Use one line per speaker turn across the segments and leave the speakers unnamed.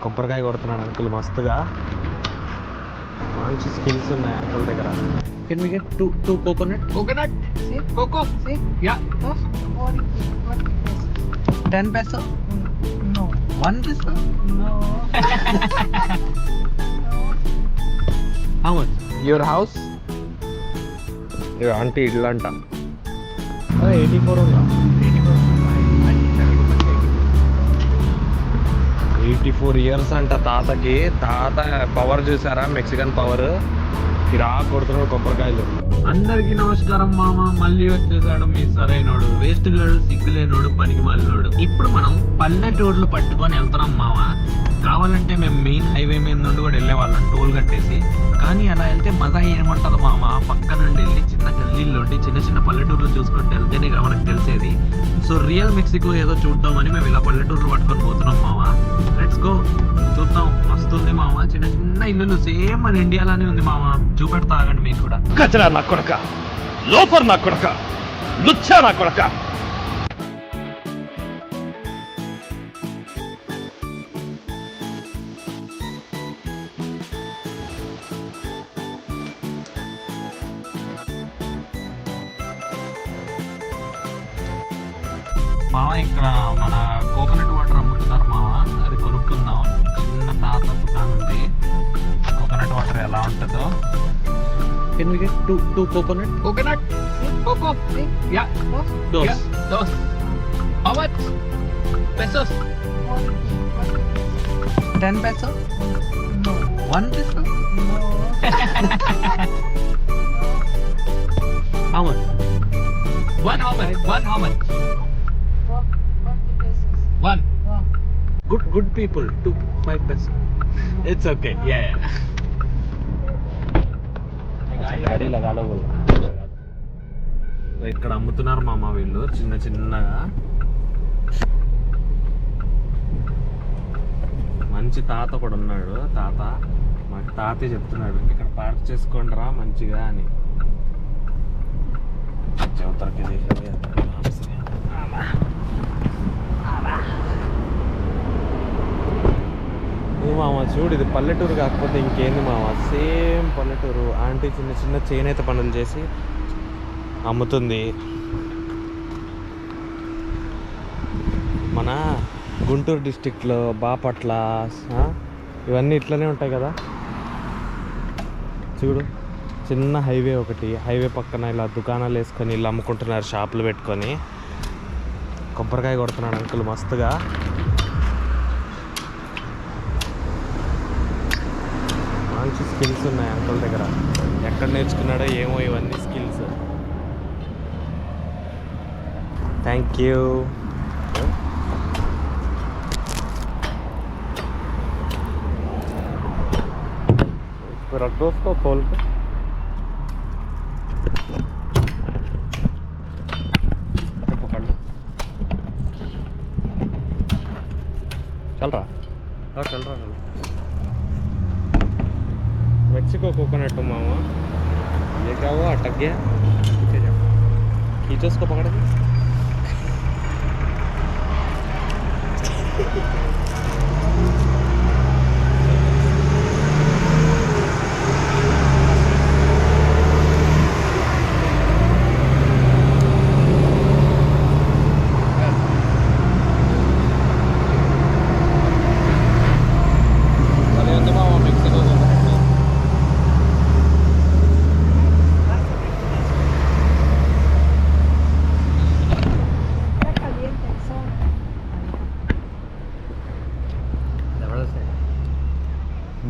కొబ్బరికాయ కొడుతున్నాడు అంకుల్ మస్తుగా. మంచి స్కిల్స్ ఉన్నాయి అంకుల్ దగ్గర. Can we get two coconut?
See? Coco? See? Yeah. Oh,
10 peso?
no.
1 peso?
No.
How much? Your house? Aunty ఇల్లు అంట. 84 ఉందా? 84 ఇయర్స్ అంట తాతకి. తాత పవర్ చూసారా? Mexican power. ఇలా కొడుతున్నాడు కొబ్బరికాయలు. అందరికీ నమస్కారం మామ. మళ్ళీ వచ్చేసాడు మీ సరైనోడు, వేస్ట్ గాడు, సిగ్గులేనోడు, పనికి మాలినోడు. ఇప్పుడు మనం పల్లెటూర్లు పట్టుకొని వెళ్తున్నాం మామ. కావాలంటే మేము మెయిన్ హైవే మీద నుండి కూడా వెళ్ళేవాళ్ళం టోల్ కట్టేసి. కానీ అలా వెళ్తే మజా ఏముంటది మామ. పక్క నుండి వెళ్ళి చిన్న గల్లీల్లోండి చిన్న చిన్న పల్లెటూర్లు చూసుకుంటూ వెళ్తేనే మనకు తెలిసేది. సో రియల్ మెక్సికో ఏదో చూద్దామని మేము ఇలా పల్లెటూర్లు పట్టుకొని పోతున్నాం మామ. లెట్స్ గో, చూద్దాం. మస్తుంది మామ. చిన్న చిన్న ఇల్లులు సేమ్ మన ఇండియాలోనే ఉంది మామ. చూపెడతా ఆగండి మీకు కూడా.
కచరా నా కొడక, లోపర్ నా కొడక, లుచ్చా నా కొడక.
మామ ఇక్కడ మన కోకోనట్ వాటర్ అమ్ముతున్నారు మామ. అది కొనుక్కుందాం. చిన్న తాత దుకాణం ఉంది. కోకోనట్ వాటర్ ఎలా ఉంటుందో. Can we get two coconut?
Coconut? See? Coco? See? Yeah. Oh,
Dos.
Yeah. Dos. How much? Pesos?
10 peso?
No.
1 peso?
No.
How much?
One how much? One how much?
40 pesos.
One.
Wow.
Good people. 5 peso. It's okay. Yeah. ఇక్కడ అమ్ముతున్నారు మామ వీళ్ళు చిన్న చిన్నగా. మంచి తాత కూడా ఉన్నాడు. మాకు తాతే చెప్తున్నాడు ఇక్కడ పార్క్ చేసుకోండి రా మంచిగా అని. చౌతరకి మామ చూడు, ఇది పల్లెటూరు కాకపోతే ఇంకేంది మామ. సేమ్ పల్లెటూరు. ఆంటీ చిన్న చిన్న చేనేత పనులు చేసి అమ్ముతుంది. మన గుంటూరు డిస్టిక్లో బాపట్ల ఇవన్నీ ఇట్లనే ఉంటాయి కదా. చూడు, చిన్న హైవే ఒకటి. హైవే పక్కన ఇలా దుకాణాలు వేసుకొని ఇలా అమ్ముకుంటున్నారు షాపులు పెట్టుకొని. కొబ్బరికాయ కొడుతున్నాడు అంకుల్ మస్తుగా. మంచి స్కిల్స్ ఉన్నాయి అంకుల్ దగ్గర. ఎక్కడ నేర్చుకున్నాడో ఏమో ఇవన్నీ స్కిల్స్. Thank you. दोस्तों खोल के पकड़ लो. चल रहा? हाँ चल रहा. मेक्सिको कोकोनट मामा. ये क्या हुआ? अटक गया. खींचो उसको, पकड़ के.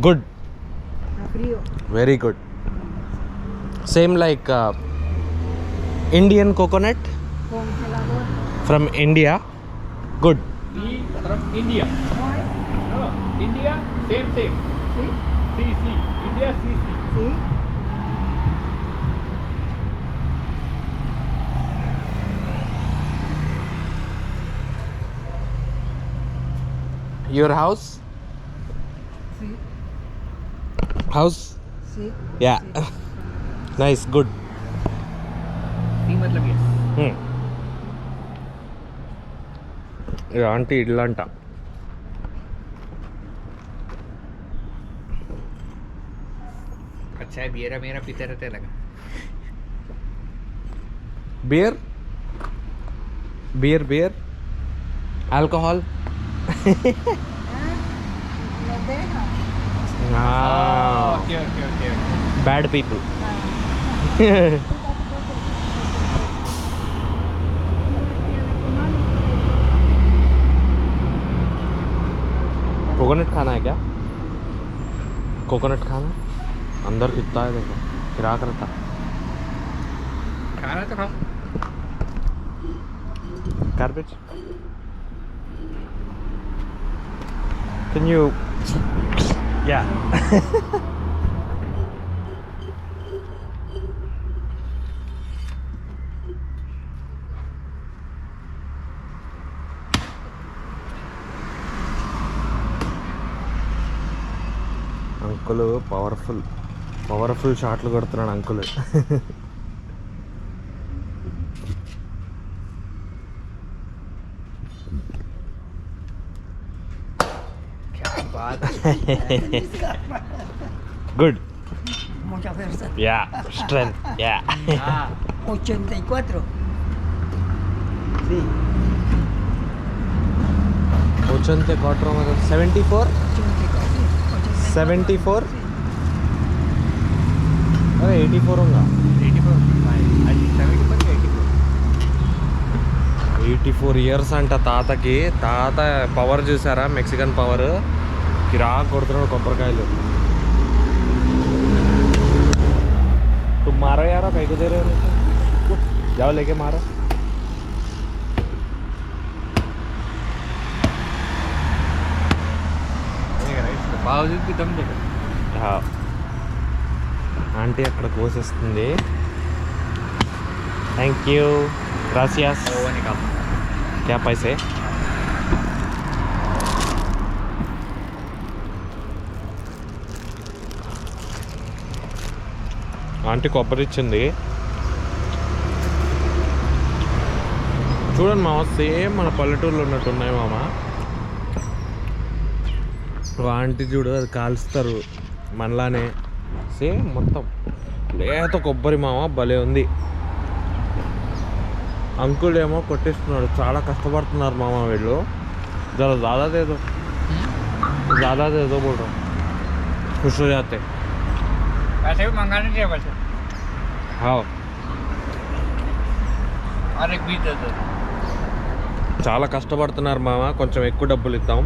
Good.
Frío.
Very good. Same like Indian coconut
Congelador.
from India. Good.
Tea from India.
Why?
No. India, same.
See?
CC. India, CC.
See?
Your house?
See?
House?
See?
Yeah. Nice. Good.
టీ मतलब yes.
ఇది aunty ఇల్లు అంట.
अच्छा है beer मेरा पीते रहते लगा
beer beer beer alcohol
Lo deja.
Okay okay okay
bad people coconut खाना है क्या कोकोनट खाना अंदर कितना है देखो फिरा करता
खाना तो खाओ
garbage can you yeah uncle powerful షాట్లు కొడుతున్నాడు అంకుల్
क्या बात
good
Mucha fuerza.
Yeah strength yeah
हाँ
84.
sí
84 मतलब 74 74 अरे 84 होगा 84 ఇయర్స్ అంట తాతకి తాత పవర్ చూసారా మెక్సికన్ పవర్ కిరా కొడుతున్నాడు కొబ్బరికాయలు तुम मारो यार कहीं को दे रहे हो जाओ लेके मारो
बावजूद भी दम देखो
ఆంటీ అక్కడ కోసేస్తుంది థ్యాంక్ యూ గ్రాసియాస్
वो निकाल
क्या पैसे ఆంటీ కొబ్బరి ఇచ్చింది చూడండి మామ సేమ్ మన పల్లెటూరులో ఉన్నట్టు ఉన్నాయి మామ ఆంటీ చూడు అది కాల్స్తారు మనలానే సేమ్ మొత్తం లేత కొబ్బరి మామ భలే ఉంది అంకుల్ ఏమో కొట్టిస్తున్నాడు చాలా కష్టపడుతున్నారు మామ వీళ్ళు జర ज़्यादा दे दो बोल रहा हूँ खुश हो जाते
वैसे भी मंगाने चाहिए वैसे
हाँ
और एक भी दे दो
చాలా కష్టపడుతున్నారు మామ కొంచెం ఎక్కువ డబ్బులు ఇద్దాం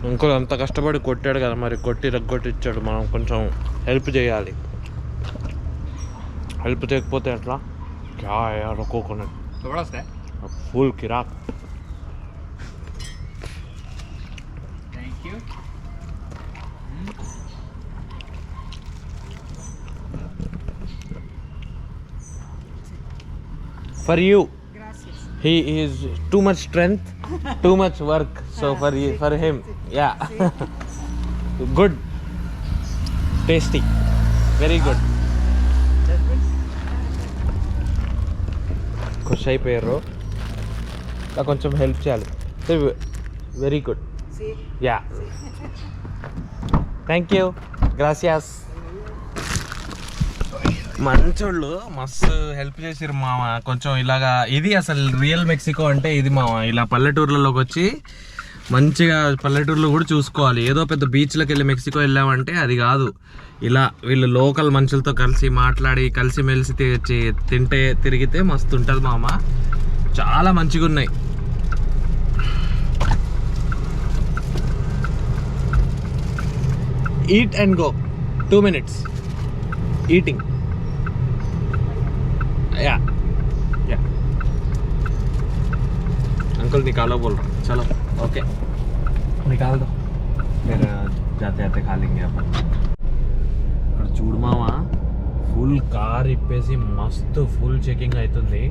ఇంకో అంత కష్టపడి కొట్టాడు కదా మరి కొట్టి రగ్గొట్టి ఇచ్చాడు మనం కొంచెం హెల్ప్ చేయాలి హెల్ప్ చేయకపోతే ఎట్లా క్యా యార్ కోకోనట్
थोड़ा सा
ఫుల్ కిరాక్
thank you
for you
Gracias.
he is too much strength too much work so for him yeah good tasty very good ఖుష్ అయిపోయారు ఇంకా కొంచెం హెల్ప్ చేయాలి very good
Sí.
Yeah thank you గ్రాసియాస్ మంచోళ్ళు మస్తు హెల్ప్ చేసిరు మామ కొంచెం ఇలాగా ఇది అసలు రియల్ మెక్సికో అంటే ఇది మామ ఇలా పల్లెటూర్లలోకి వచ్చి మంచిగా పల్లెటూర్లో కూడా చూసుకోవాలి ఏదో పెద్ద బీచ్లోకి వెళ్ళి మెక్సికో వెళ్ళామంటే అది కాదు ఇలా వీళ్ళు లోకల్ మనుషులతో కలిసి మాట్లాడి కలిసిమెలిసి తింటే తిరిగితే మస్తు ఉంటుంది మామ చాలా మంచిగా ఉన్నాయి eat and go 2 minutes eating या अंकल निकालो बोल रहा चलो ओके निकाल दो फिर जाते जाते खा लेंगे अपन ఇక్కడ చూడు మామ ఫుల్ కార్ ఇప్పేసి మస్తు ఫుల్ చెకింగ్ అవుతుంది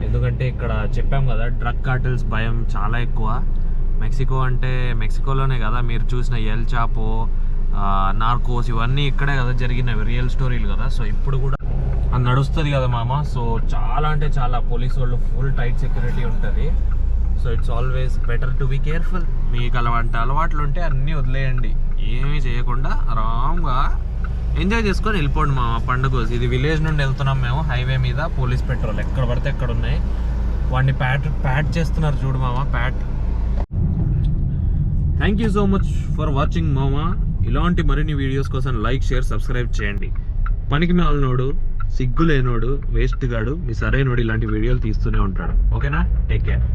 ఎందుకంటే ఇక్కడ చెప్పాం కదా డ్రగ్ కార్టెల్స్ భయం చాలా ఎక్కువ మెక్సికో అంటే మెక్సికోలోనే కదా మీరు చూసిన ఎల్ చాపో నార్కోస్ ఇవన్నీ ఇక్కడే కదా జరిగినవి రియల్ స్టోరీలు కదా సో ఇప్పుడు కూడా అది నడుస్తుంది కదా మామ సో చాలా అంటే చాలా పోలీసు వాళ్ళు ఫుల్ టైట్ సెక్యూరిటీ ఉంటుంది so it's always better to be careful. మీకు అలాంటి అలవాట్లు ఉంటే అన్నీ వదిలేయండి, ఏమీ చేయకుండా ఆరాంగా ఎంజాయ్ చేసుకొని వెళ్ళిపోండి మా పండుగ. ఇది విలేజ్ నుండి వెళ్తున్నాం మేము, హైవే మీద పోలీస్ పెట్రోల్ ఎక్కడ పడితే ఎక్కడ ఉన్నాయి. వాడిని ప్యాట్ చేస్తున్నారు చూడు మామ, Pat. Thank you so much for watching మామ. ఇలాంటి మరిన్ని వీడియోస్ కోసం లైక్, షేర్, సబ్స్క్రైబ్ చేయండి. పనికి మాలినోడు, సిగ్గు లేనోడు, వేస్ట్ గాడు మీ సరైనోడు ఇలాంటి వీడియోలు తీస్తూనే ఉంటాడు. ఓకేనా? Take care.